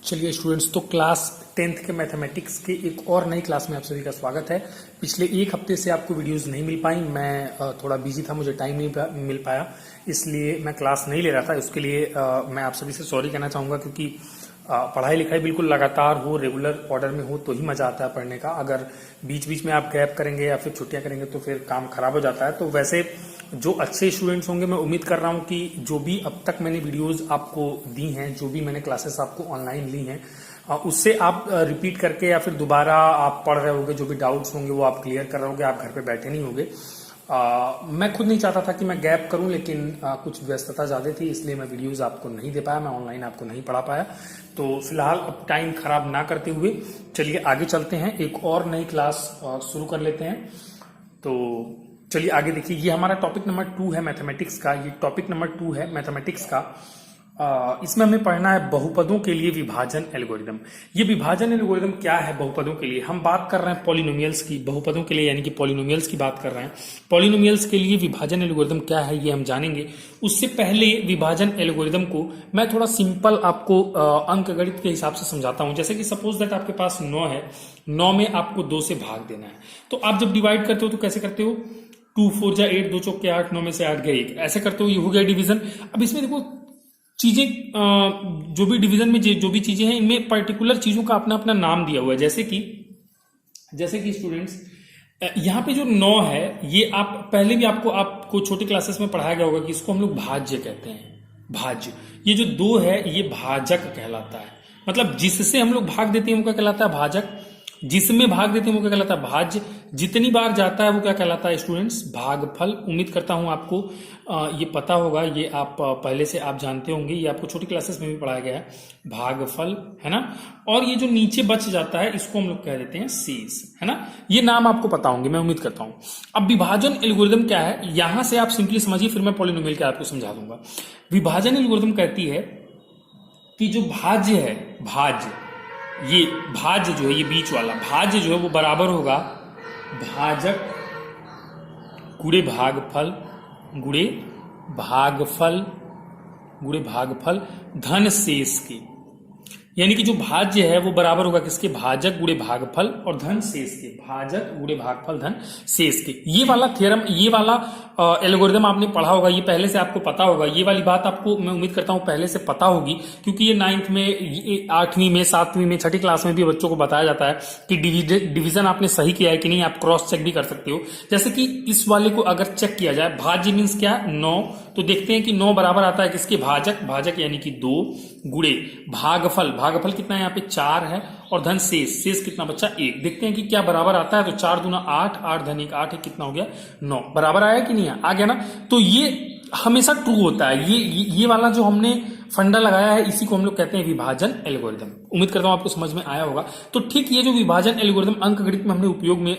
चलिए स्टूडेंट्स, तो class 10th के मैथमेटिक्स के एक और नई क्लास में आप सभी का स्वागत है। पिछले एक हफ्ते से आपको वीडियोस नहीं मिल पाई, मैं थोड़ा बिजी था, मुझे टाइम नहीं मिल पाया, इसलिए मैं क्लास नहीं ले रहा था। उसके लिए मैं आप सभी से सॉरी कहना चाहूँगा, क्योंकि पढ़ाई लिखाई बिल्कुल लगातार हो, रेगुलर ऑर्डर में हो तो ही मजा आता है पढ़ने का। अगर बीच बीच में आप गैप करेंगे या फिर छुट्टियां करेंगे तो फिर काम खराब हो जाता है। तो वैसे जो अच्छे स्टूडेंट्स होंगे, मैं उम्मीद कर रहा हूं कि जो भी अब तक मैंने वीडियोस आपको दी हैं, जो भी मैंने क्लासेस आपको ऑनलाइन ली हैं, उससे आप रिपीट करके या फिर दोबारा आप पढ़ रहे होगे। जो भी डाउट्स होंगे वो आप क्लियर कर रहे होगे, आप घर पे बैठे नहीं होगे। मैं खुद नहीं चाहता था कि मैं गैप करूं, लेकिन कुछ व्यस्तता ज़्यादा थी, इसलिए मैं वीडियोस आपको नहीं दे पाया, मैं ऑनलाइन आपको नहीं पढ़ा पाया। तो फिलहाल अब टाइम खराब ना करते हुए चलिए आगे चलते हैं, एक और नई क्लास शुरू कर लेते हैं। तो चलिए आगे देखिए, ये हमारा टॉपिक नंबर 2 है मैथमेटिक्स का। ये टॉपिक नंबर 2 है मैथमेटिक्स का। इसमें हमें पढ़ना है बहुपदों के लिए विभाजन एल्गोरिदम। ये विभाजन एल्गोरिदम क्या है बहुपदों के लिए? हम बात कर रहे हैं पॉलिनोमियल्स की, बहुपदों के लिए यानी कि पॉलिनोमियल्स की बात कर रहे हैं। पॉलिनोमियल्स के लिए विभाजन एल्गोरिदम क्या है ये हम जानेंगे। उससे पहले विभाजन एल्गोरिदम को मैं थोड़ा सिंपल आपको अंकगणित के हिसाब से समझाता हूं। जैसे कि सपोज दैट आपके पास 9 है, 9 में आपको 2 से भाग देना है। तो आप जब डिवाइड करते हो तो कैसे करते हो? 2 4 जा 8, 2 चौक के 8, 9 में से 8 गए 1, ऐसे करते हो, ये हो गया डिवीजन। अब इसमें देखो चीजें, जो भी डिवीजन में जो भी चीजें हैं, इनमें पर्टिकुलर चीजों का अपना अपना नाम दिया हुआ है। जैसे कि स्टूडेंट्स, यहाँ पे जो 9 है, ये आप पहले भी आपको छोटी क्लासेस में पढ़ाया गया होगा कि इसको हम लोग भाज्य कहते हैं। भाज्य, ये जो 2 है ये भाजक कहलाता है। मतलब जिससे हम लोग भाग देते हैं वो क्या कहलाता है? भाजक। जिसमें भाग देते हैं वो क्या कहलाता है? भाज्य। जितनी बार जाता है वो क्या कहलाता है स्टूडेंट्स? भागफल। उम्मीद करता हूं आपको ये पता होगा, ये आप पहले से आप जानते होंगे, ये आपको छोटी क्लासेस में भी पढ़ाया गया है, भागफल, है ना। और ये जो नीचे बच जाता है इसको हम लोग कह देते हैं शेष, है ना। ये नाम आपको पता होंगे, मैं उम्मीद करता हूं। अब विभाजन एल्गोरिथम क्या है, यहां से आप सिंपली समझिए, फिर मैं पॉलिनोमियल का आपको समझा दूंगा। विभाजन एल्गोरिथम कहती है कि जो भाज्य है, ये भाज्य जो है, ये बीच वाला भाज्य जो है वो बराबर होगा भाजक गुणे भागफल गुणे भागफल धन शेष के। यानी कि जो भाज्य है वो बराबर होगा किसके? भाजक गुणे भागफल और धन शेष के। भाजक गुणे भागफल धन शेष के। ये वाला थ्योरम, ये वाला एल्गोरिथम आपने पढ़ा होगा, ये पहले से आपको पता होगा। ये वाली बात आपको मैं उम्मीद करता हूं पहले से पता होगी, क्योंकि ये 9th में, 8वीं में, 7वीं में, 6ठी क्लास में भी बच्चों को बताया जाता है कि डिवीजन आपने सही किया है कि नहीं। आप क्रॉस चेक भी कर सकते हो। जैसे कि इस वाले को अगर चेक किया जाए, भाज्य मीन्स क्या? 9। तो देखते हैं कि 9 बराबर आता है किसके? भाजक यानी कि 2 गुणे भागफल कितना है यहाँ पे? 4 है, और धन शेष कितना बच्चा? 1। देखते हैं कि क्या बराबर आता है। तो 4 दूना 8, 8 धन 1 8 है, कितना हो गया? 9। बराबर आया कि नहीं? आ गया ना। तो ये हमेशा ट्रू होता है। ये वाला जो हमने फंडा लगाया है, इसी को हम लोग कहते हैं विभाजन एल्गोरिथम। उम्मीद करता हूं आपको समझ में आया होगा। तो ठीक ये जो विभाजन एल्गोरिथम अंकगणित में हमने उपयोग में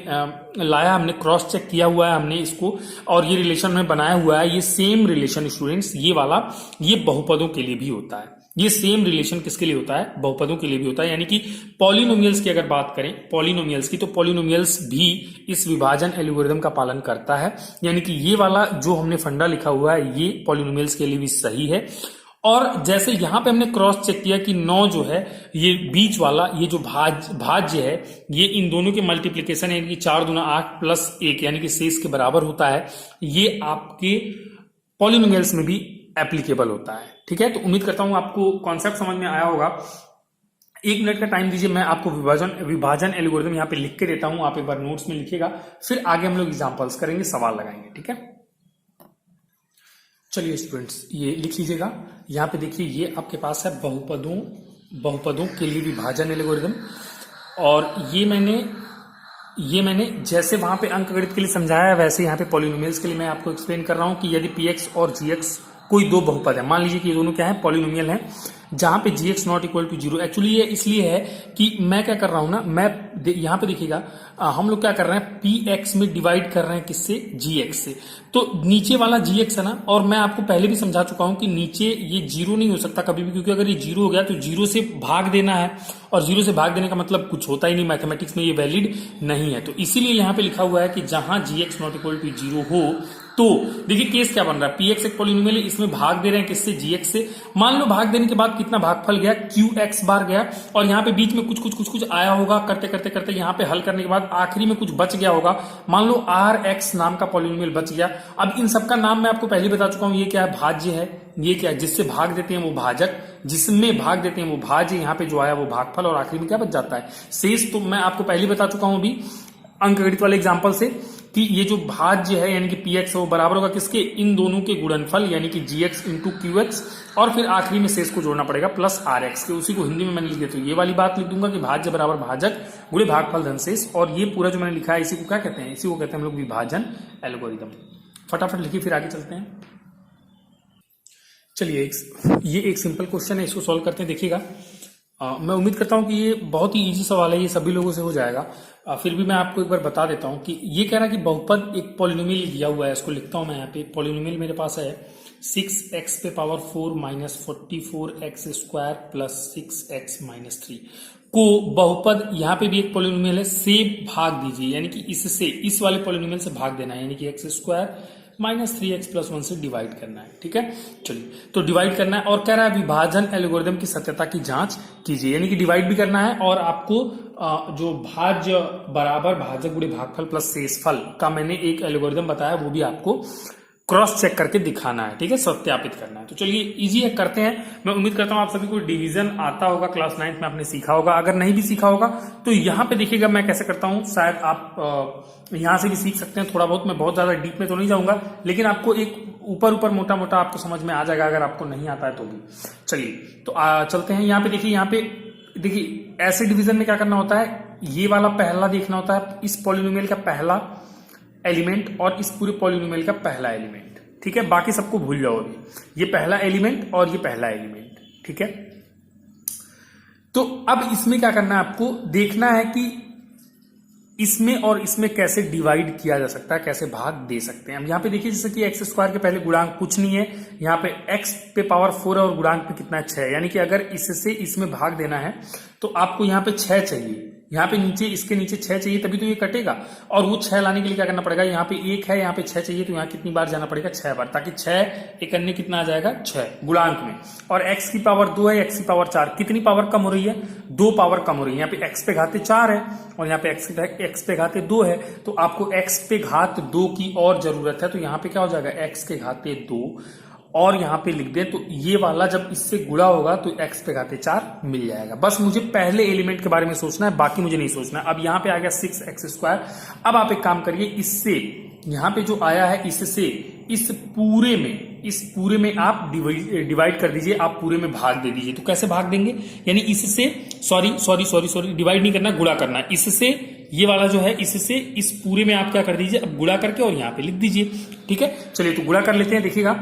लाया, हमने क्रॉस चेक किया हुआ है हमने इसको, और ये रिलेशन में बनाया हुआ है। ये सेम रिलेशन स्टूडेंट्स, ये वाला, ये बहुपदों के लिए भी होता है। ये सेम रिलेशन किसके लिए होता है? बहुपदों के लिए भी होता है। यानी कि पॉलिनोमियल्स की अगर बात करें, पॉलिनोमियल्स की, तो पॉलिनोमियल्स भी इस विभाजन एल्गोरिथम का पालन करता है। यानी कि ये वाला जो हमने फंडा लिखा हुआ है, ये पॉलिनोमियल्स के लिए भी सही है। और जैसे यहां पे हमने क्रॉस चेक किया कि 9 जो है, ये बीच वाला, ये जो भाज्य है, ये इन दोनों के मल्टीप्लीकेशन है, यानी कि 4 दूना 8 प्लस 1 यानी कि शेष के बराबर होता है। ये आपके पॉलिनोमियल्स में भी एप्लीकेबल होता है। ठीक है, तो उम्मीद करता हूं आपको कॉन्सेप्ट समझ में आया होगा। 1 मिनट का टाइम दीजिए, मैं आपको विभाजन एल्गोरिथम यहाँ पे लिख के देता हूं, आप एक बार नोट्स में लिखिएगा, फिर आगे हम लोग एग्जांपल्स करेंगे, सवाल लगाएंगे। ठीक है, चलिए स्टूडेंट्स, ये लिख लीजिएगा। यहाँ पे देखिए, ये आपके पास है बहुपदों के लिए विभाजन एल्गोरिथम। और ये मैंने जैसे वहां पे अंकगणित के लिए समझाया है, वैसे यहाँ पे पॉलिनोमियल्स के लिए मैं आपको एक्सप्लेन कर रहा हूं कि यदि px और gx कोई 2 बहुपद है, मान लीजिए कि ये दोनों क्या है? पॉलिनोमियल है, जहां पे gx not equal to 0। Actually ये इसलिए है कि मैं क्या कर रहा हूं ना, मैं यहां पे देखिएगा, हम लोग क्या कर रहे हैं? px में डिवाइड कर रहे हैं किससे? gx से। तो नीचे वाला gx है ना, और मैं आपको पहले भी समझा चुका हूं कि नीचे ये 0 नहीं हो सकता कभी भी, क्योंकि अगर ये 0 हो गया तो 0 से भाग देना है, और 0 से भाग देने का मतलब कुछ होता ही नहीं, मैथमेटिक्स में ये वैलिड नहीं है। तो इसीलिए यहां पे लिखा हुआ है कि जहां gx नॉट इक्वल टू 0 हो, तो देखिए केस क्या बन रहा है, px एक पॉलिनोमियल है, इसमें भाग दे रहे हैं किससे, gx से। मान लो भाग देने के बाद कितना भागफल गया, qx बार गया, और यहाँ पे बीच में कुछ आया होगा, करते करते करते यहाँ पे हल करने के बाद आखिरी में कुछ बच गया होगा, मान लो rx नाम का पॉलिनोमियल बच गया। अब इन सबका नाम मैं आपको पहले बता चुका हूं, ये क्या है, भाज्य है, ये क्या है, जिससे भाग देते हैं वो भाजक, जिसमें भाग देते हैं वो भाज्य, यहाँ पे जो आया वो भागफल, और आखिरी में क्या बच जाता है, शेष। तो मैं आपको पहले बता चुका हूं अभी अंकगणित वाले एग्जाम्पल से कि ये जो भाज्य है यानी कि px है वो बराबर होगा किसके, इन दोनों के गुणनफल यानी कि gx इंटू qx, और फिर आखिरी में शेष को जोड़ना पड़ेगा प्लस rx के। उसी को हिंदी में मैंने लिख दिया, तो ये वाली बात लिख दूंगा कि भाज्य बराबर भाजक गुणे भागफल धन शेष, और ये पूरा जो मैंने लिखा है इसी को क्या कहते हैं, इसी को कहते हैं हम लोग विभाजन एल्गोरिथम। फटाफट लिखिए फिर आगे चलते हैं। चलिए ये एक सिंपल क्वेश्चन है, इसको सॉल्व करते हैं, देखिएगा। मैं उम्मीद करता हूं कि ये बहुत ही इजी सवाल है, ये सभी लोगों से हो जाएगा। फिर भी मैं आपको एक बार बता देता हूं कि ये कह रहा है कि बहुपद एक पॉलिनोमियल दिया हुआ है, इसको लिखता हूं मैं यहाँ पे। पॉलिनोमियल मेरे पास है 6x पे power 4 minus 44x square plus 6x minus 3 को बहुपद, यहाँ पे भी एक पॉलिनोमियल है, से भाग दीजिए, यानी कि इससे, इस वाले पॉलिनोमियल से भाग देना है, यानी कि x square minus 3x plus 1 से डिवाइड करना है। ठीक है, चलिए तो डिवाइड करना है, और कह रहा है विभाजन एल्गोरिथम की सत्यता की जांच कीजिए, यानी कि डिवाइड भी करना है, और आपको जो भाज्य बराबर भाजक गुणे भागफल प्लस शेषफल का मैंने एक एल्गोरिथम बताया, वो भी आपको क्रॉस चेक करके दिखाना है। ठीक है, सत्यापित करना है। तो चलिए इजी है, करते हैं। मैं उम्मीद करता हूं आप सभी को डिवीजन आता होगा, क्लास 9th में आपने सीखा होगा। अगर नहीं भी सीखा होगा तो यहाँ पे देखिएगा मैं कैसे करता हूं, शायद आप यहाँ से भी सीख सकते हैं थोड़ा बहुत। मैं बहुत ज्यादा डीप में तो नहीं जाऊंगा, लेकिन आपको एक ऊपर मोटा मोटा आपको समझ में आ जाएगा, अगर आपको नहीं आता है तो भी। चलिए तो चलते हैं। यहाँ पे देखिए, यहाँ पे देखिए ऐसे डिवीजन में क्या करना होता है, ये वाला पहला देखना होता है, इस पॉलिनोमियल का पहला एलिमेंट और इस पूरे पॉलिनोमियल का पहला एलिमेंट। ठीक है, बाकी सबको भूल जाओ अभी, ये पहला एलिमेंट और ये पहला एलिमेंट। ठीक है, तो अब इसमें क्या करना है, आपको देखना है कि इसमें और इसमें कैसे डिवाइड किया जा सकता है, कैसे भाग दे सकते हैं। अब यहाँ पे देखिए, जैसे कि एक्स स्क्वायर के पहले गुणांक कुछ नहीं है, यहाँ पे एक्स पे पावर 4 है और गुणांक पे कितना है 6, यानी कि अगर इससे इसमें भाग देना है तो आपको यहाँ पे 6 चाहिए, यहाँ पे नीचे, इसके नीचे 6 चाहिए, तभी तो ये कटेगा। और वो 6 लाने के लिए क्या करना पड़ेगा, यहाँ पे 1 है, यहाँ पे 6 चाहिए, तो यहाँ कितनी बार जाना पड़ेगा, 6 बार, ताकि 6 एक अन्य कितना आ जाएगा, 6 गुणांक में। और x की पावर 2 है, x की पावर 4, कितनी पावर कम हो रही है, 2 पावर कम हो रही है। यहाँ पे x पे घाते 4 है और यहाँ पे x पे घाते 2 है, तो आपको x पे घात 2 की और जरूरत है, तो यहाँ पे क्या हो जाएगा, x के घाते 2, और यहां पे लिख दे, तो ये वाला जब इससे गुणा होगा तो x पे घाते 4 मिल जाएगा। बस मुझे पहले एलिमेंट के बारे में सोचना है, बाकी मुझे नहीं सोचना है। अब यहां पे आ गया 6x स्क्वायर। अब आप एक काम करिए, इससे यहां पे जो आया है, इससे इस पूरे में आप डिवाइड कर दीजिए, आप पूरे में भाग दे दीजिए। तो कैसे भाग देंगे, यानी इससे, सॉरी डिवाइड नहीं करना, गुणा करना है। इससे ये वाला जो है, इससे इस पूरे में आप क्या कर दीजिए, अब गुणा करके और यहाँ पे लिख दीजिए। ठीक है, चलिए तो गुणा कर लेते हैं। देखिएगा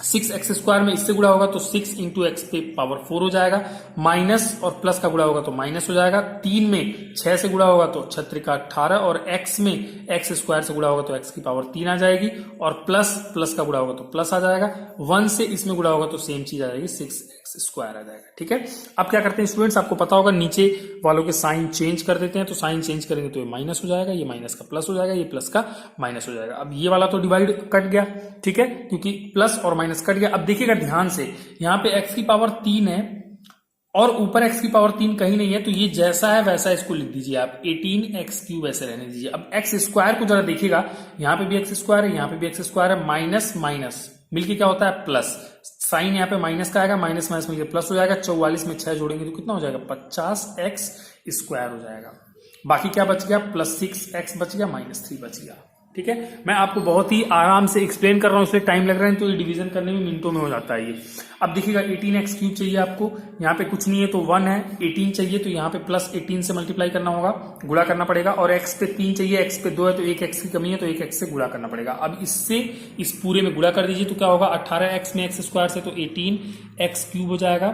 6x स्क्वायर में इससे गुणा होगा तो 6 इंटू एक्स पे पावर 4 हो जाएगा, माइनस और प्लस का गुणा होगा तो माइनस हो जाएगा। 3 में 6 से गुणा होगा तो 6 त्रिका 18, और x में x स्क्वायर से गुणा होगा तो x की पावर 3 आ जाएगी, और प्लस का गुणा होगा तो प्लस आ जाएगा। 1 से इसमें गुणा होगा तो सेम चीज आ जाएगी, 6x स्क्वायर आ जाएगा। ठीक है, अब क्या करते हैं स्टूडेंट्स, आपको पता होगा नीचे वालों के साइन चेंज कर देते हैं। तो साइन चेंज करेंगे तो ये माइनस हो जाएगा, ये माइनस का प्लस हो जाएगा, ये प्लस का माइनस हो जाएगा। अब ये वाला तो डिवाइड कट गया, ठीक है, क्योंकि प्लस और माइनस कट गया। अब देखिएगा ध्यान से, यहाँ पे x की पावर 3 है और ऊपर x की पावर 3 कहीं नहीं है, तो ये जैसा है वैसा इसको लिख दीजिए आप, 18x³ ऐसे रहने दीजिए। अब x स्क्वायर को जरा देखिएगा, यहाँ पे भी x स्क्वायर है, यहाँ पे भी x स्क्वायर है, माइनस माइनस मिलके क्या होता है प्लस, साइन यहाँ पे माइनस का आएगा, माइनस माइनस मिलके प्लस हो जाएगा। 44 में 6 जोड़ेंगे तो कितना हो जाएगा, 50x स्क्वायर हो जाएगा। बाकी क्या बच गया, प्लस 6x बच गया, माइनस 3 बच गया। ठीक है, मैं आपको बहुत ही आराम से एक्सप्लेन कर रहा हूं, इसलिए टाइम लग रहा है, तो ये डिवीजन करने में मिनटों में हो जाता है ये। अब देखिएगा 18x³ चाहिए आपको, यहाँ पे कुछ नहीं है तो 1 है, 18 चाहिए तो यहाँ पे प्लस 18 से मल्टीप्लाई करना होगा, गुणा करना पड़ेगा। और x पे 3 चाहिए, x पे 2 है तो 1 x की कमी है तो 1 x से गुणा करना पड़ेगा। अब इससे इस पूरे में गुणा कर दीजिए तो क्या होगा, 18x में x स्क्वायर से तो 18x³ हो जाएगा,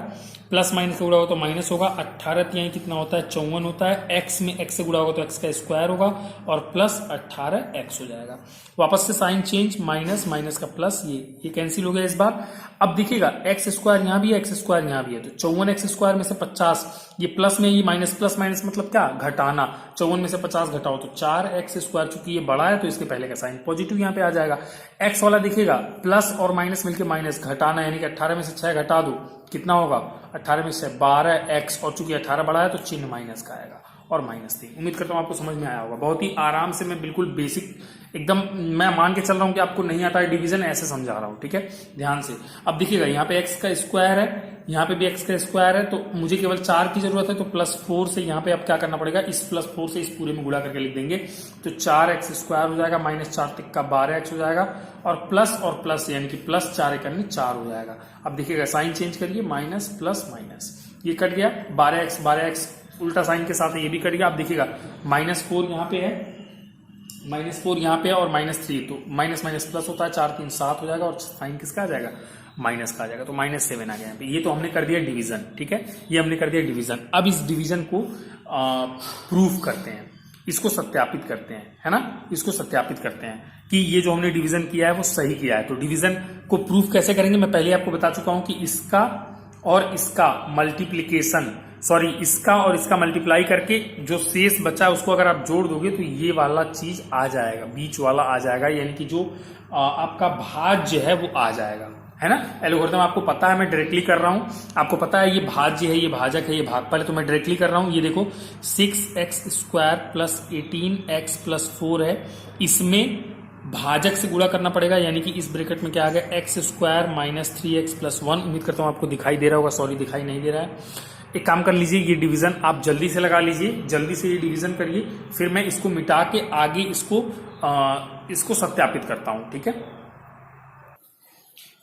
प्लस माइनस से गुणा होगा तो माइनस होगा। 18 यहाँ कितना होता है, 54 होता है। x में x से गुणा होगा तो x का स्क्वायर होगा और प्लस 18x हो हो जाएगा। वापस से साइन चेंज, माइनस माइनस का प्लस, ये कैंसिल हो गया इस बार। अब देखिएगा एक्स स्क्वायर यहाँ भी है, एक्स स्क्वायर यहाँ भी है, तो 54 एक्स स्क्वायर में से 50, ये प्लस में, ये माइनस, प्लस माइनस मतलब क्या, घटाना। 54 में से 50 घटाओ तो 4 एक्स स्क्वायर, चूंकि ये बड़ा है तो इसके पहले का साइन पॉजिटिव यहाँ पे आ जाएगा। एक्स वाला देखिएगा प्लस और माइनस मिलकर माइनस, घटाना, यानी कि 18 में से 6 घटा दो, कितना होगा, 18 में से 12 एक्स, और चूंकि 18 बड़ा है तो चिन्ह माइनस का आएगा, और -3। उम्मीद करता हूं आपको समझ में आया होगा। बहुत ही आराम से मैं बिल्कुल बेसिक एकदम मैं मान के चल रहा हूं कि आपको नहीं आता है डिवीजन, ऐसे समझा रहा हूं, ठीक है, ध्यान से। अब देखिएगा यहाँ पे एक्स का स्क्वायर है, यहाँ पे भी एक्स का स्क्वायर है, तो मुझे केवल 4 की जरूरत है, तो +4 से यहाँ पे अब क्या करना पड़ेगा, इस +4 से इस पूरे में गुणा करके लिख देंगे, तो 4 एक्स स्क्वायर हो जाएगा, -4 तिक्का 12 एक्स हो जाएगा, और प्लस यानी कि +4 करने 4 हो जाएगा। अब देखिएगा साइन चेंज करिए, माइनस प्लस माइनस, ये कट गया, 12 एक्स उल्टा साइन के साथ ये भी कट गया। आप देखिएगा -4 यहाँ पे है, -4 यहाँ पे है, और -3, तो माइनस माइनस प्लस होता है, 4 3 7 हो जाएगा, और साइन किसका आ जाएगा, माइनस का आ जाएगा, तो -7 आ गया यहाँ पे। ये तो हमने कर दिया डिवीजन, ठीक है, ये हमने कर दिया डिवीजन। अब इस डिवीजन को प्रूफ करते हैं, इसको सत्यापित करते हैं, है ना, इसको सत्यापित करते हैं कि ये जो हमने डिवीजन किया है वो सही किया है। तो डिवीजन को प्रूफ कैसे करेंगे, मैं पहले आपको बता चुका हूं कि इसका और इसका मल्टीप्लीकेशन, सॉरी, इसका और इसका मल्टीप्लाई करके जो शेष बचा उसको अगर आप जोड़ दोगे तो ये वाला चीज आ जाएगा, बीच वाला आ जाएगा, यानी कि जो आपका भाज्य है वो आ जाएगा, है ना। एल्गोरिथम आपको पता है, मैं डायरेक्टली कर रहा हूं, आपको पता है ये भाज्य है, ये भाजक है, ये भागफल है, तो मैं डायरेक्टली कर रहा हूं। ये देखो 6x square plus 18x plus 4 है, इसमें भाजक से गुणा करना पड़ेगा, यानी कि इस ब्रैकेट में क्या आ गया, एक्स स्क्वायर -3x प्लस 1। उम्मीद करता हूं आपको दिखाई दे रहा होगा, सॉरी दिखाई नहीं दे रहा है। एक काम कर लीजिए, ये डिवीजन आप जल्दी से लगा लीजिए, जल्दी से ये डिवीजन करिए, फिर मैं इसको मिटा के आगे इसको सत्यापित करता हूं, ठीक है।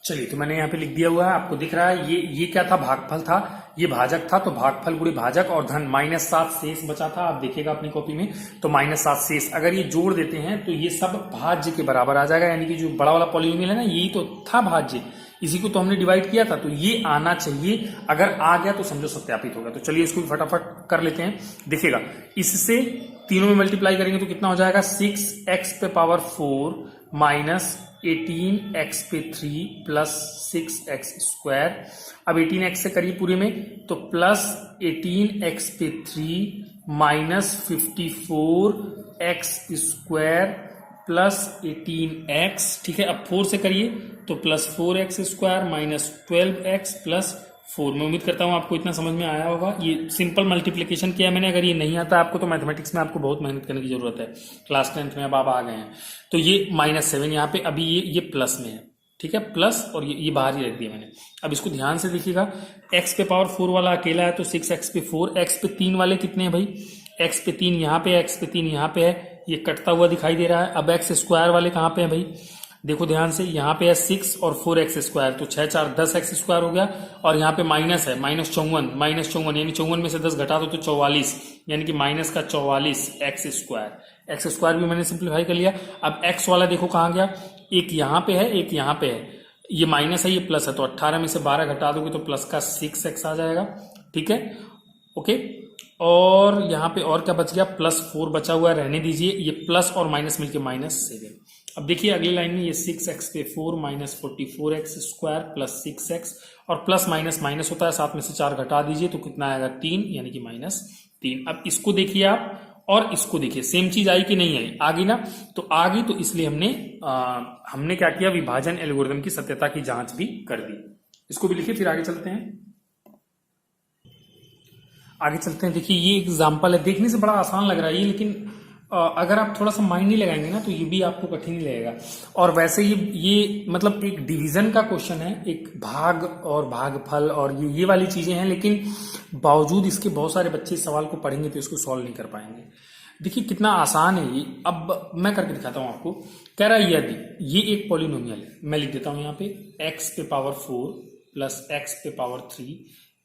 चलिए, तो मैंने यहाँ पे लिख दिया हुआ है, आपको दिख रहा है, ये क्या था, भागफल था, ये भाजक था, तो भागफल गुणे भाजक और धन -7 शेष बचा था, आप देखिएगा अपनी कॉपी में, तो -7 शेष, अगर ये जोड़ देते हैं तो ये सब भाज्य के बराबर आ जाएगा, यानी कि जो बड़ा वाला पॉलिनोमियल है ना, यही तो था भाज्य, इसी को तो हमने डिवाइड किया था, तो ये आना चाहिए। अगर आ गया तो समझो सत्यापित होगा। तो चलिए इसको भी फटाफट कर लेते हैं। देखिएगा, इससे तीनों में मल्टीप्लाई करेंगे तो कितना हो जाएगा, 6x पे पावर 4 माइनस 18x पे 3 प्लस 6x स्क्वायर। अब 18x से करिए पूरे में, तो प्लस 18x पे 3 minus 54x square plus 18x, ठीक है। अब 4 से करिए तो plus 4x square minus 12x plus 4। मैं उम्मीद करता हूं आपको इतना समझ में आया होगा। ये सिंपल मल्टीप्लिकेशन किया मैंने, अगर ये नहीं आता आपको तो मैथमेटिक्स में आपको बहुत मेहनत करने की जरूरत है। क्लास 10th में अब आप आ गए हैं, तो ये -7 यहाँ पे, अभी ये प्लस में है, ठीक है, प्लस, और ये बाहर ही रख दिया मैंने। अब इसको ध्यान से देखिएगा, x पे पावर 4 वाला अकेला है तो 6x पे 4, x पे 3 वाले कितने हैं भाई, x पे 3 यहाँ पे, x पे 3 यहाँ पे है, ये कटता हुआ दिखाई दे रहा है। अब x स्क्वायर वाले कहाँ पे हैं भाई, देखो ध्यान से, यहाँ पे है 6 और 4x स्क्वायर, तो 6 4 10x स्क्वायर हो गया, और यहाँ पे माइनस है, -54 यानी 54 में से 10 घटा दो तो 44, यानी कि माइनस का 44 एक्स स्क्वायर भी मैंने सिंप्लीफाई कर लिया। अब x वाला देखो कहाँ गया, एक यहाँ पे है, एक यहाँ पे है, ये माइनस है, ये प्लस है, तो 18 में से 12 घटा दोगे तो प्लस का 6x आ जाएगा, ठीक है, ओके। और यहाँ पे और क्या बच गया, +4 बचा हुआ है, रहने दीजिए, ये प्लस और माइनस मिलके -7। अब देखिए अगली लाइन में, ये 6x पे 4 minus 44x square plus 6x, और प्लस माइनस माइनस होता है, 7 में से 4 घटा दीजिए तो कितना आएगा, 3, यानी कि -3। अब इसको देखिए आप, और इसको देखिए, सेम चीज आई कि नहीं आई, आ गई ना, तो आ गई, तो इसलिए हमने क्या किया, विभाजन एल्गोरिथम की सत्यता की जांच भी कर दी। इसको भी लिखिए, फिर आगे चलते हैं। देखिए ये एग्जाम्पल है, देखने से बड़ा आसान लग रहा है ये, लेकिन अगर आप थोड़ा सा माइंड नहीं लगाएंगे ना तो ये भी आपको कठिन ही लगेगा। और वैसे ये मतलब एक डिवीजन का क्वेश्चन है, एक भाग और भागफल और ये वाली चीजें हैं, लेकिन बावजूद इसके बहुत सारे बच्चे इस सवाल को पढ़ेंगे तो इसको सॉल्व नहीं कर पाएंगे। देखिए कितना आसान है ये। अब मैं करके दिखाता हूं आपको। कह रहा है यदि ये एक पॉलिनोमियल है, मैं लिख देता हूं यहाँ पे, x पे पावर 4 प्लस x पे power 3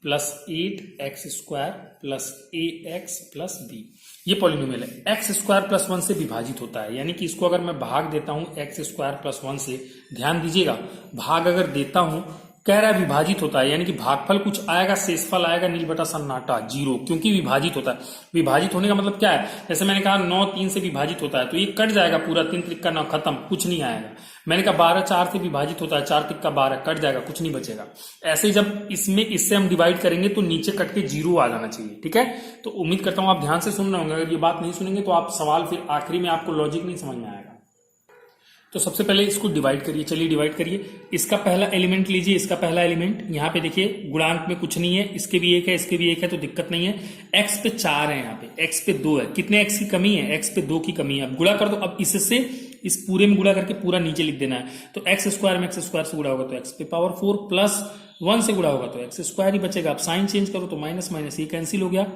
plus 8x square plus ax plus b, ये पॉलिनोमियल है। x स्क्वायर प्लस 1 से विभाजित होता है, यानी कि इसको अगर मैं भाग देता हूं x स्क्वायर प्लस 1 से, ध्यान दीजिएगा, भाग अगर देता हूं कह रहा है विभाजित होता है, यानी कि भागफल कुछ आएगा, शेषफल आएगा नील बटा सन्नाटा 0, क्योंकि विभाजित होता है। विभाजित होने का मतलब क्या है, जैसे मैंने कहा 9 3 से विभाजित होता है तो ये कट जाएगा पूरा, 3 3 का 9 खत्म, कुछ नहीं आएगा। मैंने कहा 12 4 से विभाजित होता है, 4 3 का 12 कट जाएगा, कुछ नहीं बचेगा। ऐसे ही जब इसमें इससे हम डिवाइड करेंगे तो नीचे कट के 0 आ जाना चाहिए, ठीक है। तो उम्मीद करता हूं आप ध्यान से सुन रहे होंगे, अगर ये बात नहीं सुनेंगे तो आप सवाल फिर आखिरी में आपको लॉजिक नहीं समझ में आएगा। तो सबसे पहले इसको डिवाइड करिए, चलिए डिवाइड करिए। इसका पहला एलिमेंट लीजिए, इसका पहला एलिमेंट यहाँ पे देखिए गुणांक में कुछ नहीं है, इसके भी 1 है, इसके भी 1 है, तो दिक्कत नहीं है। x पे 4 है, यहाँ पे x पे 2 है, कितने x की कमी है, x पे 2 की कमी है। अब गुणा कर दो, अब इससे इस पूरे में गुणा करके पूरा नीचे लिख देना है। तो x स्क्वायर में x स्क्वायर से गुणा होगा तो x पे पावर 4 प्लस 1 से गुणा होगा तो x स्क्वायर ही बचेगा। अब साइन चेंज करो तो माइनस माइनस ये कैंसिल हो गया।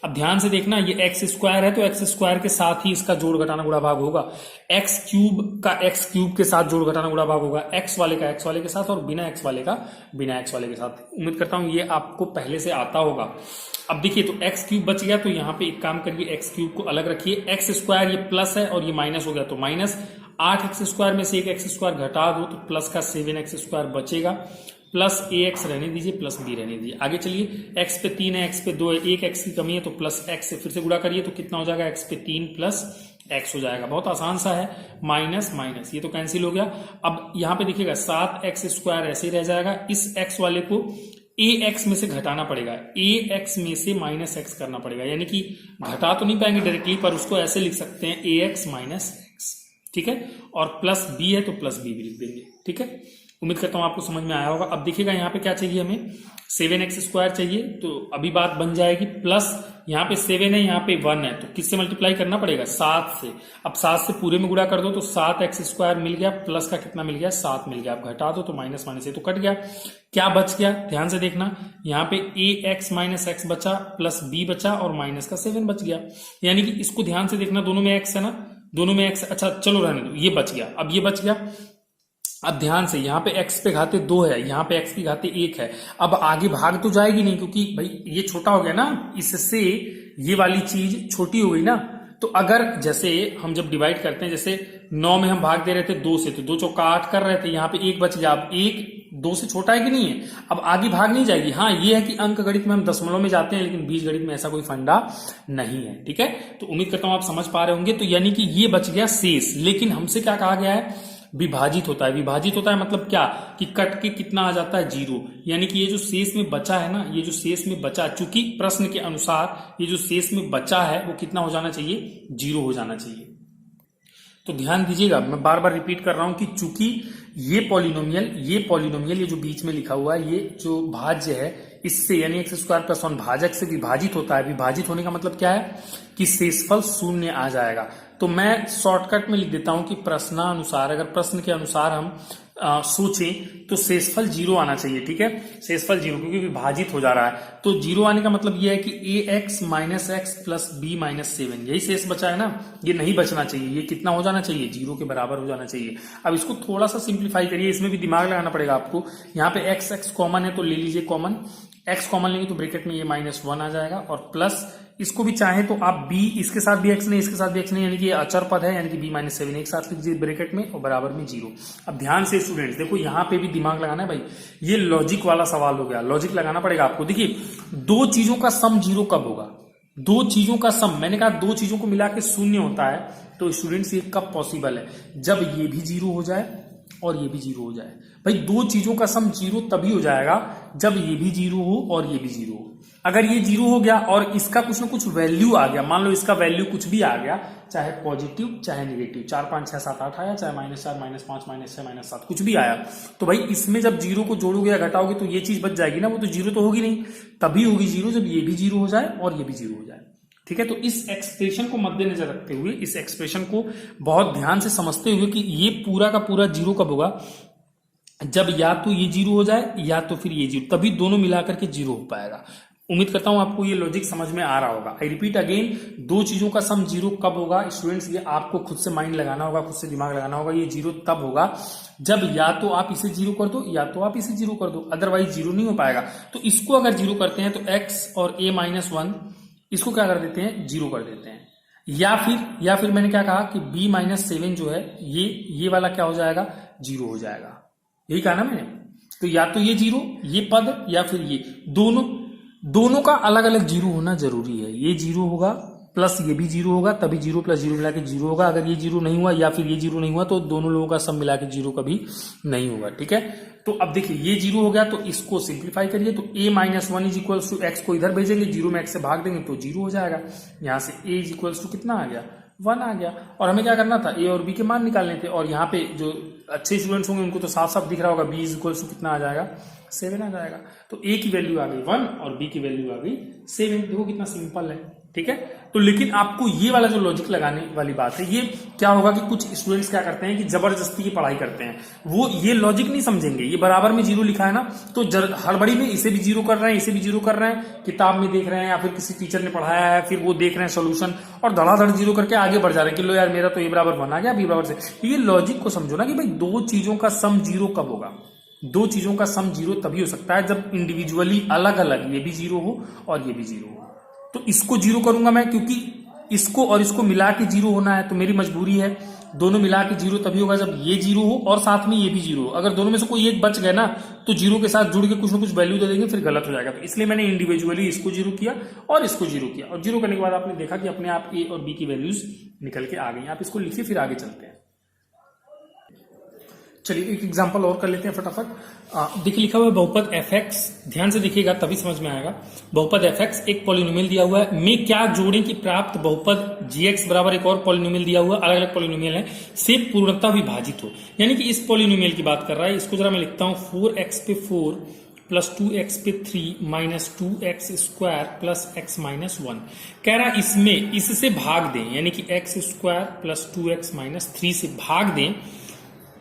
अब ध्यान से देखना, ये x स्क्वायर है तो x स्क्वायर के साथ ही इसका जोड़ घटाना गुणा भाग होगा, x क्यूब का x क्यूब के साथ जोड़ घटाना गुणा भाग होगा, x वाले का x वाले के साथ और बिना x वाले का बिना x वाले के साथ। उम्मीद करता हूं ये आपको पहले से आता होगा। अब देखिए तो x क्यूब बच गया, तो यहाँ पे एक काम करिए, x क्यूब को अलग रखिए, x स्क्वायर ये प्लस है और ये माइनस हो गया तो माइनस, 8x स्क्वायर में से एक x स्क्वायर घटा दो तो प्लस का 7x स्क्वायर बचेगा, प्लस ax रहने दीजिए, प्लस b रहने दीजिए। आगे चलिए, x पे 3 है, x पे 2 है, एक x की कमी है तो प्लस x से फिर से गुणा करिए तो कितना हो जाएगा, x पे 3 प्लस x हो जाएगा। बहुत आसान सा है, माइनस माइनस ये तो कैंसिल हो गया। अब यहाँ पे देखिएगा 7x स्क्वायर ऐसे ही रह जाएगा, इस x वाले को ax में से घटाना पड़ेगा, ax में से माइनस x करना पड़ेगा, यानी कि घटा तो नहीं पाएंगे डायरेक्टली पर उसको ऐसे लिख सकते हैं ax माइनस x, ठीक है। और प्लस b है तो प्लस b भी लिख देंगे, ठीक है। उम्मीद करता हूं आपको समझ में आया होगा। अब देखिएगा यहाँ पे क्या चाहिए, हमें 7x स्क्वायर चाहिए, तो अभी बात बन जाएगी प्लस यहाँ पे 7 है, यहाँ पे 1 है, तो किससे मल्टीप्लाई करना पड़ेगा, 7 से। अब 7 से पूरे में गुणा कर दो तो 7x स्क्वायर मिल गया, प्लस का कितना मिल गया, 7 मिल गया। अब घटा दो तो माइनस माइनस ये तो कट गया, क्या बच गया, ध्यान से देखना, यहाँ पे ax माइनस x बचा, प्लस b बचा और माइनस का 7 बच गया। यानी कि इसको ध्यान से देखना, दोनों में x है ना, दोनों में x, अच्छा चलो रहने दो, ये बच गया। अब ये बच गया, अब ध्यान से यहाँ पे x पे घाते 2 है, यहाँ पे x की घाते 1 है। अब आगे भाग तो जाएगी नहीं, क्योंकि भाई ये छोटा हो गया ना, इससे ये वाली चीज छोटी हो गई ना। तो अगर जैसे हम जब डिवाइड करते हैं, जैसे 9 में हम भाग दे रहे थे 2 से, तो 2 चौका 8 कर रहे थे, यहाँ पे 1 बच गया। अब 1 2 से छोटा है कि नहीं है, अब आगे भाग नहीं जाएगी। हाँ ये है कि अंक गणित में हम दशमलव में जाते हैं, लेकिन बीज गणित में ऐसा कोई फंडा नहीं है, ठीक है। तो उम्मीद करता हूं आप समझ पा रहे होंगे। तो यानी कि ये बच गया शेष, लेकिन हमसे क्या कहा गया है, विभाजित होता है। विभाजित होता है मतलब क्या, कि कट के कितना आ जाता है, 0। यानी कि ये जो शेष में बचा है ना, ये जो शेष में बचा, चूंकि प्रश्न के अनुसार ये जो शेष में बचा है वो कितना हो जाना चाहिए, 0 हो जाना चाहिए। तो ध्यान दीजिएगा, मैं बार बार रिपीट कर रहा हूं कि चूंकि ये पॉलिनोमियल ये जो बीच में लिखा हुआ है, ये जो भाज्य है इससे यानी x स्क्वायर प्लस 1 भाजक से विभाजित होता है। विभाजित होने का मतलब क्या है कि शेषफल 0 आ जाएगा। तो मैं शॉर्टकट में लिख देता हूं कि प्रश्नानुसार, अगर प्रश्न के अनुसार हम सोचें तो शेषफल 0 आना चाहिए, ठीक है। शेषफल 0 क्योंकि विभाजित हो जा रहा है, तो 0 आने का मतलब यह है कि ax minus x plus b minus 7 यही शेष बचा है ना, ये नहीं बचना चाहिए। ये कितना हो जाना चाहिए, 0 के बराबर हो जाना चाहिए। अब इसको थोड़ा सा सिंप्लीफाई करिए, इसमें भी दिमाग लगाना पड़ेगा आपको। यहाँ पे x कॉमन है तो ले लीजिए कॉमन, x कॉमन लेंगे तो ब्रैकेट में ये -1 आ जाएगा, और प्लस इसको भी चाहे तो आप b, इसके साथ भी x नहीं, इसके साथ भी x नहीं, यानी कि ये अचर पद है, यानी कि b माइनस 7 एक साथ लिख दीजिए ब्रैकेट में और बराबर में 0। अब ध्यान से स्टूडेंट्स देखो, यहाँ पे भी दिमाग लगाना है भाई, ये लॉजिक वाला सवाल हो गया, लॉजिक लगाना पड़ेगा आपको। देखिए दो चीजों का सम 0 कब होगा, दो चीजों का सम, मैंने कहा दो चीजों को मिला के 0 होता है, तो स्टूडेंट्स ये कब पॉसिबल है, जब ये भी 0 हो जाए और ये भी 0 हो जाए। भाई दो चीजों का सम 0 तभी हो जाएगा जब ये भी 0 हो और ये भी 0 हो। अगर ये 0 हो गया और इसका कुछ ना कुछ वैल्यू आ गया, मान लो इसका वैल्यू कुछ भी आ गया, चाहे पॉजिटिव चाहे नेगेटिव, 4 5 6 7 8 आया, चाहे -4 -5 -6 -7 कुछ भी आया, तो भाई इसमें जब 0 को जोड़ोगे या घटाओगे तो ये चीज बच जाएगी ना, वो तो 0 तो होगी नहीं, तभी होगी 0 जब ये भी 0 हो जाए और ये भी 0 हो जाए, ठीक है। तो इस एक्सप्रेशन को मद्देनजर रखते हुए, इस एक्सप्रेशन को बहुत ध्यान से समझते हुए कि ये पूरा का पूरा 0 कब होगा, जब या तो ये 0 हो जाए या तो फिर ये 0, तभी दोनों मिलाकर के 0 हो पाएगा। उम्मीद करता हूं आपको ये लॉजिक समझ में आ रहा होगा। आई रिपीट अगेन, दो चीजों का सम 0 कब होगा स्टूडेंट्स, ये आपको खुद से माइंड लगाना होगा, खुद से दिमाग लगाना होगा। ये 0 तब होगा जब या तो आप इसे 0 कर दो या तो आप इसे 0 कर दो, अदरवाइज 0 नहीं हो पाएगा। तो इसको अगर 0 करते हैं तो x और a-1 इसको क्या कर देते हैं, 0 कर देते हैं, या फिर मैंने क्या कहा कि b-7 जो है ये वाला क्या हो जाएगा, 0 हो जाएगा, यही कहा ना मैंने। तो या तो ये जीरो, ये पद, या फिर ये दोनों का अलग अलग जीरो होना जरूरी है। ये जीरो होगा प्लस ये भी जीरो होगा, तभी जीरो प्लस जीरो मिला के जीरो होगा। अगर ये जीरो नहीं हुआ या फिर ये जीरो नहीं हुआ तो दोनों लोगों का सम मिला के जीरो कभी नहीं होगा। ठीक है, तो अब देखिए ये जीरो हो गया तो इसको सिंप्लीफाई करिए, तो a minus one is equals to X को इधर भेजेंगे, जीरो में एक्स से भाग देंगे तो जीरो हो जाएगा। यहाँ से a इज इक्वल्स टू कितना आ गया, 1 आ गया। और हमें क्या करना था, a और b के मान निकालने थे। और यहाँ पे जो अच्छे स्टूडेंट्स होंगे उनको तो साफ साफ दिख रहा होगा, b इज इक्वल्स टू कितना आ जाएगा, 7 आ जाएगा। तो a की वैल्यू आ गई 1 और b की वैल्यू आ गई 7। देखो कितना सिंपल है। ठीक है, तो लेकिन आपको ये वाला जो लॉजिक लगाने वाली बात है, ये क्या होगा कि कुछ स्टूडेंट्स क्या करते हैं कि जबरदस्ती की पढ़ाई करते हैं, वो ये लॉजिक नहीं समझेंगे। ये बराबर में जीरो लिखा है ना, तो हड़बड़ी में इसे भी जीरो कर रहे हैं, इसे भी जीरो कर रहे हैं, किताब में देख रहे हैं या फिर किसी टीचर ने पढ़ाया है, फिर वो देख रहे हैं सोल्यूशन और धड़ाधड़ जीरो करके आगे बढ़ जा रहे हैं कि लो यार मेरा तो ए बराबर 1 आ गया, बी बराबर से। ये लॉजिक को समझो ना कि भाई दो चीजों का सम जीरो कब होगा। दो चीजों का सम जीरो तभी हो सकता है जब इंडिविजुअली अलग अलग ये भी जीरो हो और ये भी जीरो हो। तो इसको जीरो करूंगा मैं, क्योंकि इसको और इसको मिला के जीरो होना है, तो मेरी मजबूरी है दोनों मिला के जीरो तभी होगा जब ये जीरो हो और साथ में ये भी जीरो हो। अगर दोनों में से कोई एक बच गया ना तो जीरो के साथ जुड़ के कुछ ना कुछ वैल्यू दे देंगे, फिर गलत हो जाएगा। तो इसलिए मैंने इंडिविजुअली इसको जीरो किया और इसको जीरो किया, और जीरो करने के बाद आपने देखा कि अपने आप ए और बी की वैल्यूज निकल के आ गई। आप इसको लिखिए, फिर आगे चलते हैं। चलिए एक एग्जांपल और कर लेते हैं फटाफट। देखिए लिखा हुआ है बहुपद fx, ध्यान से देखिएगा तभी समझ में आएगा। बहुपद fx एक पॉलिनोमियल दिया हुआ है, में क्या जोड़ें कि प्राप्त बहुपद gx बराबर एक और पॉलिनोमियल दिया हुआ, अलग अलग पॉलिनोमियल है, से पूर्णतः विभाजित हो। यानी कि इस पॉलिनोमियल की बात कर रहा है। इसको जरा मैं लिखता हूं, 4x पे 4 प्लस 2x पे 3 minus 2x square plus x minus 1। कह रहा इसमें इससे भाग दें, यानी कि x square plus 2x minus 3 से भाग दें।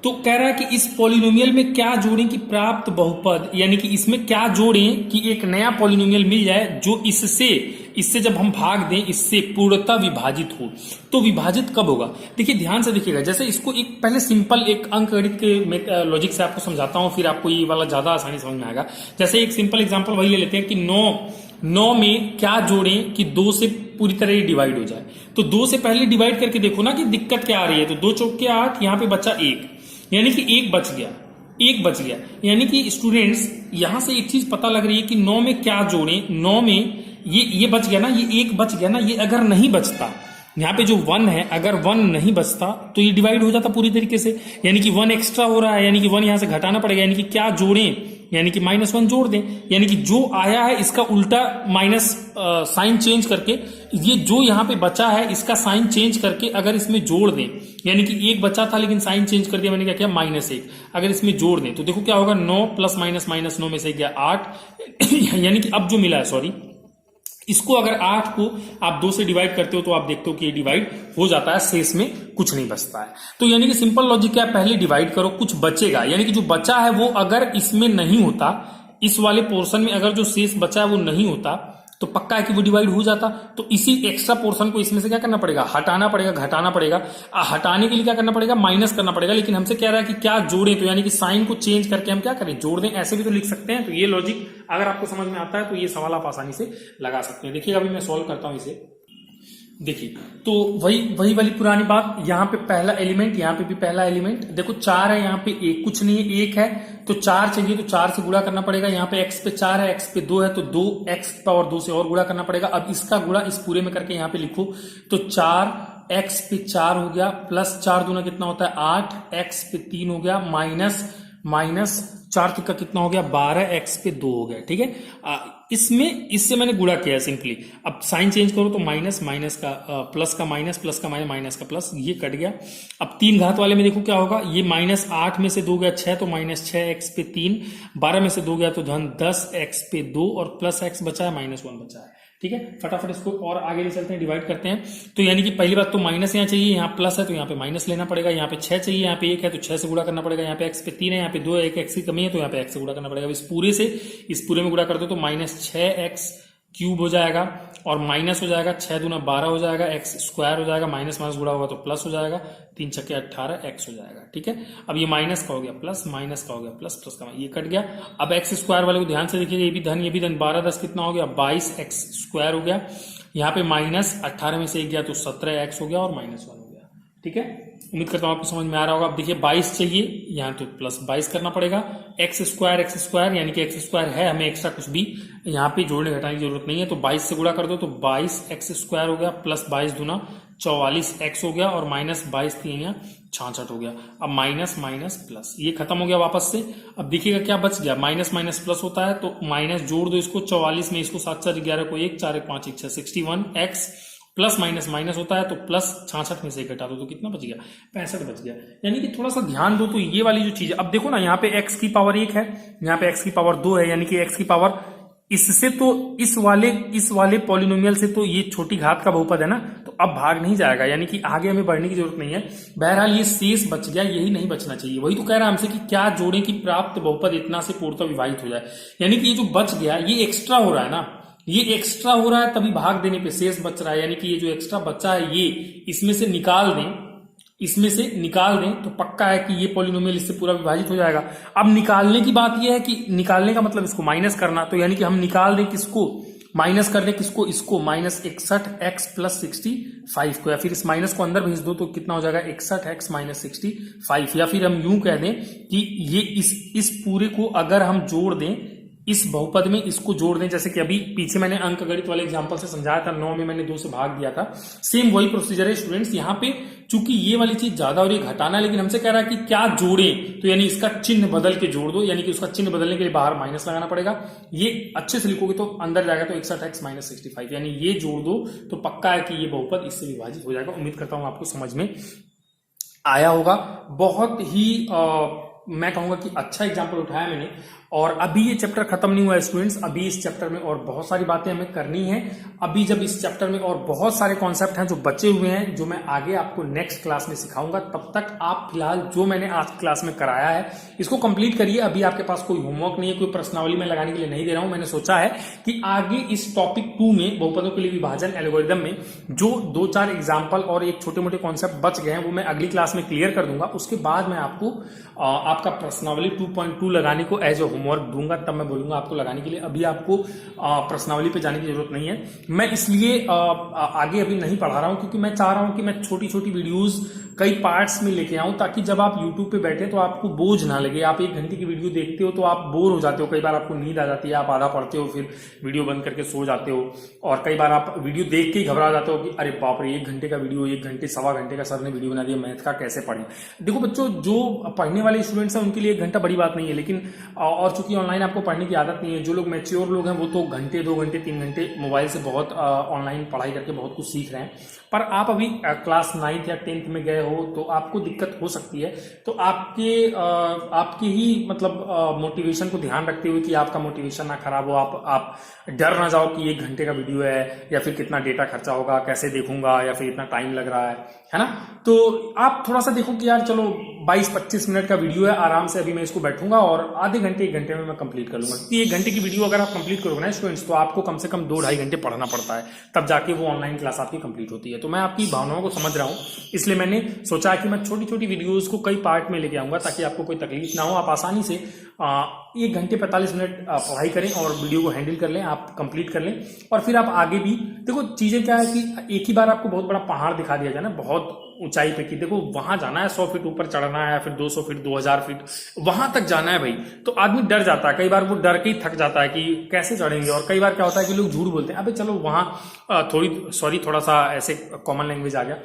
तो कह रहा है कि इस पॉलिनोमियल में क्या जोड़ें कि प्राप्त बहुपद, यानी कि इसमें क्या जोड़ें कि एक नया पॉलिनोमियल मिल जाए जो इससे जब हम भाग दें इससे पूर्णतः विभाजित हो। तो विभाजित कब होगा, देखिए ध्यान से देखिएगा। जैसे इसको एक पहले सिंपल एक अंकगणित के लॉजिक से आपको समझाता हूं, फिर आपको ये वाला ज्यादा आसानी समझ में आएगा। जैसे एक सिंपल एग्जांपल वही ले लेते हैं कि 9 में क्या जोड़ें कि 2 से पूरी तरह डिवाइड हो जाए। तो 2 से पहले डिवाइड करके देखो ना कि दिक्कत क्या आ रही है। तो 2 चौक के 8, यहाँ पे बचा 1, यानी कि एक बच गया। यानी कि स्टूडेंट्स यहां से एक चीज पता लग रही है कि 9 में क्या जोड़ें। 9 में ये बच गया ना, ये एक बच गया ना, ये अगर नहीं बचता, यहाँ पे जो 1 है, अगर 1 नहीं बचता तो ये डिवाइड हो जाता पूरी तरीके से। यानी कि 1 एक्स्ट्रा हो रहा है, यानी कि 1 यहां से घटाना पड़ेगा। यानी कि क्या जोड़ें, यानी कि -1 जोड़ दें। यानी कि जो आया है इसका उल्टा माइनस साइन चेंज करके, ये जो यहाँ पे बचा है इसका साइन चेंज करके अगर इसमें जोड़ दें, यानी कि 1 बचा था लेकिन साइन चेंज कर दिया, मैंने क्या किया -1, अगर इसमें जोड़ दें तो देखो क्या होगा, 9 प्लस -9 में से गया 8 यानी कि अब जो मिला है, सॉरी, इसको अगर 8 को आप 2 से डिवाइड करते हो तो आप देखते हो कि ये डिवाइड हो जाता है, शेष में कुछ नहीं बचता है। तो यानी कि सिंपल लॉजिक क्या है, पहले डिवाइड करो, कुछ बचेगा। यानी कि जो बचा है वो अगर इसमें नहीं होता, इस वाले पोर्शन में अगर जो शेष बचा है वो नहीं होता तो पक्का है कि वो डिवाइड हो जाता। तो इसी एक्स्ट्रा पोर्शन को इसमें से क्या करना पड़ेगा, हटाना पड़ेगा, घटाना पड़ेगा। हटाने के लिए क्या करना पड़ेगा, माइनस करना पड़ेगा। लेकिन हमसे कह रहा है कि क्या जोड़ें, तो यानी कि साइन को चेंज करके हम क्या करें, जोड़ दें। ऐसे भी तो लिख सकते हैं। तो ये लॉजिक अगर आपको समझ में आता है तो ये सवाल आप आसानी से लगा सकते हैं। देखिए अभी मैं सॉल्व करता हूं इसे। देखिए तो वही वाली पुरानी बात, यहाँ पे पहला एलिमेंट, यहाँ पे भी पहला एलिमेंट। देखो 4 है, यहाँ पे 1 कुछ नहीं है, 1 है तो 4 चाहिए, तो 4 से गुणा करना पड़ेगा। यहाँ पे x पे 4 है, x पे 2 है तो 2x पावर 2 से और गुणा करना पड़ेगा। अब इसका गुणा इस पूरे में करके यहाँ पे लिखो, तो 4x पे 4 हो गया, प्लस 4 दूना कितना होता है 8, x पे 3 हो गया, माइनस 4 का कितना हो गया 12, x पे 2 हो गया। ठीक है, इससे मैंने गुणा किया है सिंपली। अब साइन चेंज करो तो माइनस का प्लस का माइनस, प्लस का माइनस का प्लस, ये कट गया। अब 3 घात वाले में देखो क्या होगा, ये -8 में से 2 गया 6 तो -6 x पे 3, 12 में से 2 गया तो धन 10 x पे 2 और प्लस x बचा है, -1 बचा है। ठीक है, फटाफट इसको और आगे ले चलते हैं, डिवाइड करते हैं। तो यानी कि पहली बात तो माइनस यहाँ चाहिए, यहाँ प्लस है तो यहाँ पे माइनस लेना पड़ेगा। यहाँ पे 6 चाहिए, यहाँ पे 1 है तो 6 से गुणा करना पड़ेगा। यहाँ पे x पे 3 है, यहाँ पे 2 है, 1 x की कमी है तो यहाँ पे x से गुणा करना पड़ेगा। इस पूरे में गुणा कर दो तो -6x क्यूब हो जाएगा और माइनस हो जाएगा, 6 दूना 12 हो जाएगा, x स्क्वायर हो जाएगा, माइनस गुणा होगा तो प्लस हो जाएगा, 3 छक्के 18 x हो जाएगा। ठीक है, अब ये माइनस का हो गया प्लस, माइनस का हो गया प्लस, प्लस का ये कट गया। अब x स्क्वायर वाले को ध्यान से देखिए, ये भी धन 12 10 कितना हो गया 22 x स्क्वायर हो गया। यहाँ पे -18 में से 1 गया तो 17x हो गया और -1 हो गया। ठीक है, उम्मीद करता हूं आपको समझ में आ रहा होगा। अब देखिए 22 चाहिए, यहाँ तो प्लस 22 करना पड़ेगा। एक्स स्क्वायर यानी कि एक्स स्क्वायर है, हमें एक्स्ट्रा कुछ भी यहाँ पे जोड़ने घटाने की जरूरत नहीं है। तो 22 से गुणा कर दो तो 22 एक्स स्क्वायर हो गया, प्लस 22 दूना 44 एक्स हो गया, और माइनस 22 3 66 हो गया। अब माइनस माइनस प्लस, ये खत्म हो गया वापस से। अब देखिएगा क्या बच गया, माइनस माइनस प्लस होता है, तो माइनस जोड़ दो इसको 44 में, इसको 7 4 11 को 1 4 1 5 1 6 61 एक्स, प्लस माइनस माइनस होता है, तो प्लस 66 में से घटा दो तो कितना बच गया, 65 बच गया। यानी कि थोड़ा सा ध्यान दो तो ये वाली जो चीज है, अब देखो ना यहाँ पे x की पावर 1 है, यहाँ पे x की पावर 2 है, यानी कि x की पावर इससे तो इस वाले पॉलिनोमियल से तो ये छोटी घात का बहुपद है ना, तो अब भाग नहीं जाएगा, यानी कि आगे हमें बढ़ने की जरूरत नहीं है। बहरहाल ये शेष बच गया, यही नहीं बचना चाहिए। वही तो कह रहा है हमसे कि क्या जोड़ें कि प्राप्त बहुपद इतना से पूर्णतः विभाजित हो जाए, यानी कि ये जो बच गया ये एक्स्ट्रा हो रहा है ना, ये एक्स्ट्रा हो रहा है, तभी भाग देने पे शेष बच रहा है, यानी कि ये जो एक्स्ट्रा बचा है ये इसमें से निकाल दें तो पक्का है कि ये पॉलिनोमियल इससे पूरा विभाजित हो जाएगा। अब निकालने की बात ये है कि निकालने का मतलब इसको माइनस करना, तो यानी कि हम निकाल दें किसको, माइनस कर दें किसको, इसको माइनस 61 एक्स प्लस 65 को, या फिर इस माइनस को अंदर भेज दो तो कितना हो जाएगा 61 एक्स माइनस 65, या फिर हम यूं कह दें कि ये इस पूरे को अगर हम जोड़ दें, इस बहुपद में इसको जोड़ दें, जैसे कि अभी पीछे मैंने अंकगणित वाले एग्जांपल से समझाया था, 9 में मैंने 2 से भाग दिया था, सेम वही प्रोसीजर है स्टूडेंट्स। यहाँ पे चूंकि ये वाली चीज ज्यादा और ये घटाना है, लेकिन हमसे कह रहा है कि क्या जोड़े, तो यानी इसका चिन्ह बदल के जोड़ दो, यानी कि उसका चिन्ह बदलने के लिए बाहर माइनस लगाना पड़ेगा। ये अच्छे से लिखोगे तो अंदर जाएगा तो 61 एक्स माइनस 65, यानी ये जोड़ दो तो पक्का है कि ये बहुपद इससे विभाजित हो जाएगा। उम्मीद करता हूं आपको समझ में आया होगा। बहुत ही मैं कहूंगा कि अच्छा एग्जाम्पल उठाया मैंने, और अभी ये चैप्टर खत्म नहीं हुआ है स्टूडेंट्स, अभी इस चैप्टर में और बहुत सारी बातें हमें करनी है। अभी जब इस चैप्टर में और बहुत सारे कॉन्सेप्ट हैं जो बचे हुए हैं, जो मैं आगे आपको नेक्स्ट क्लास में सिखाऊंगा, तब तक आप फिलहाल जो मैंने आज क्लास में कराया है इसको कंप्लीट करिए। अभी आपके पास कोई होमवर्क नहीं है, कोई प्रश्नावली में लगाने के लिए नहीं दे रहा हूं। मैंने सोचा है कि आगे इस टॉपिक 2 में बहुपदों के लिए विभाजन एल्गोरिदम में जो 2-4 एग्जाम्पल और एक छोटे मोटे कॉन्सेप्ट बच गए हैं वो मैं अगली क्लास में क्लियर कर दूंगा। उसके बाद मैं आपको आपका प्रश्नावली 2.2 लगाने को एज ए होमवर्क दूंगा, तब मैं बोलूंगा आपको लगाने के लिए। अभी आपको प्रश्नावली पे जाने की जरूरत नहीं है। मैं इसलिए आगे अभी नहीं पढ़ा रहा हूं क्योंकि मैं चाह रहा हूं कि मैं छोटी छोटी वीडियोस कई पार्ट्स में लेके आऊं, ताकि जब आप YouTube पे बैठे तो आपको बोझ ना लगे। आप 1 घंटे की वीडियो देखते हो तो आप बोर हो जाते हो, कई बार आपको नींद आ जाती है, आप आधा पढ़ते हो फिर वीडियो बंद करके सो जाते हो, और कई बार आप वीडियो देख के ही घबरा जाते हो कि अरे बाप रे 1 घंटे का वीडियो, 1 घंटे सवा घंटे का सर ने वीडियो बना दिया, मैथ का कैसे पढ़े। देखो बच्चों, जो पढ़ने वाले स्टूडेंट्स हैं उनके लिए 1 घंटा बड़ी बात नहीं है, लेकिन और चूंकि ऑनलाइन आपको पढ़ने की आदत नहीं है, जो लोग मैच्योर लोग हैं वो तो घंटे 2 घंटे 3 घंटे मोबाइल से बहुत ऑनलाइन पढ़ाई करके बहुत कुछ सीख रहे हैं। पर आप अभी क्लास 9th या 10th में गए हो तो आपको दिक्कत हो सकती है, तो आपके ही मतलब मोटिवेशन को ध्यान रखते हुए कि आपका मोटिवेशन ना खराब हो, आप डर ना जाओ कि 1 घंटे का वीडियो है या फिर कितना डेटा खर्चा होगा, कैसे देखूंगा, या फिर इतना टाइम लग रहा है ना। तो आप थोड़ा सा देखो कि यार चलो 22-25 मिनट का वीडियो है, आराम से अभी मैं इसको बैठूंगा और आधे घंटे 1 घंटे में मैं कंप्लीट कर लूंगा। क्योंकि 1 घंटे की वीडियो अगर आप कंप्लीट करोगे ना स्टूडेंट्स, तो आपको कम से कम 2-2.5 घंटे पढ़ना पड़ता है, तब जाके वो ऑनलाइन क्लास आपकी कंप्लीट होती है। तो मैं आपकी भावनाओं को समझ रहा हूँ, इसलिए मैंने सोचा कि मैं छोटी छोटी वीडियोस को कई पार्ट में लेके आऊंगा ताकि आपको कोई तकलीफ ना हो, आप आसानी से 1 घंटे 45 मिनट पढ़ाई करें और वीडियो को हैंडल कर लें, आप कंप्लीट कर लें, और फिर आप आगे भी देखो। चीजें क्या है कि एक ही बार आपको बहुत बड़ा पहाड़ दिखा दिया जाए ना, बहुत ऊंचाई पे, कि देखो वहां जाना है, 100 फीट ऊपर चढ़ना है, फिर 200 फीट 2000 फीट वहां तक जाना है भाई, तो आदमी डर जाता है। कई बार वो डर के ही थक जाता है कि कैसे चढ़ेंगे, और कई बार क्या होता है कि लोग झूठ बोलते हैं, अबे चलो वहां थोड़ा सा ऐसे कॉमन लैंग्वेज आ गया,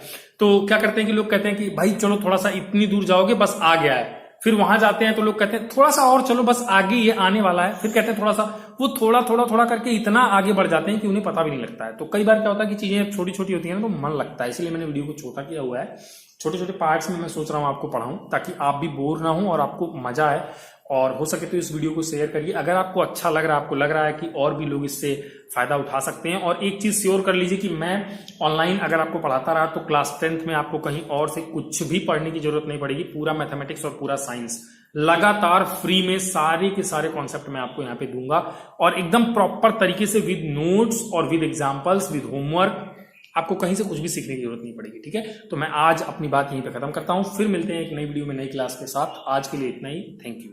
तो क्या करते हैं कि लोग कहते हैं कि भाई चलो थोड़ा सा इतनी दूर जाओगे बस आ गया है। फिर वहां जाते हैं तो लोग कहते हैं थोड़ा सा और चलो बस आगे ये आने वाला है, फिर कहते हैं थोड़ा सा, वो थोड़ा करके इतना आगे बढ़ जाते हैं कि उन्हें पता भी नहीं लगता है। तो कई बार क्या होता है कि चीजें छोटी छोटी होती है ना, तो मन लगता है, इसलिए मैंने वीडियो को छोटा किया हुआ है। छोटे छोटे पार्ट्स में मैं सोच रहा हूँ आपको पढ़ाऊं, ताकि आप भी बोर ना हो और आपको मजा आए, और हो सके तो इस वीडियो को शेयर करिए अगर आपको अच्छा लग रहा है, आपको लग रहा है कि और भी लोग इससे फायदा उठा सकते हैं। और एक चीज श्योर कर लीजिए कि मैं ऑनलाइन अगर आपको पढ़ाता रहा तो क्लास 10th में आपको कहीं और से कुछ भी पढ़ने की जरूरत नहीं पड़ेगी। पूरा मैथमेटिक्स और पूरा साइंस लगातार फ्री में सारे के सारे कॉन्सेप्ट मैं आपको यहाँ पे दूंगा, और एकदम प्रॉपर तरीके से विद नोट्स और विद एग्जाम्पल्स विद होमवर्क। आपको कहीं से कुछ भी सीखने की जरूरत नहीं पड़ेगी, ठीक है। तो मैं आज अपनी बात यहीं पे खत्म करता हूं, फिर मिलते हैं एक नई वीडियो में नई क्लास के साथ। आज के लिए इतना ही, थैंक यू।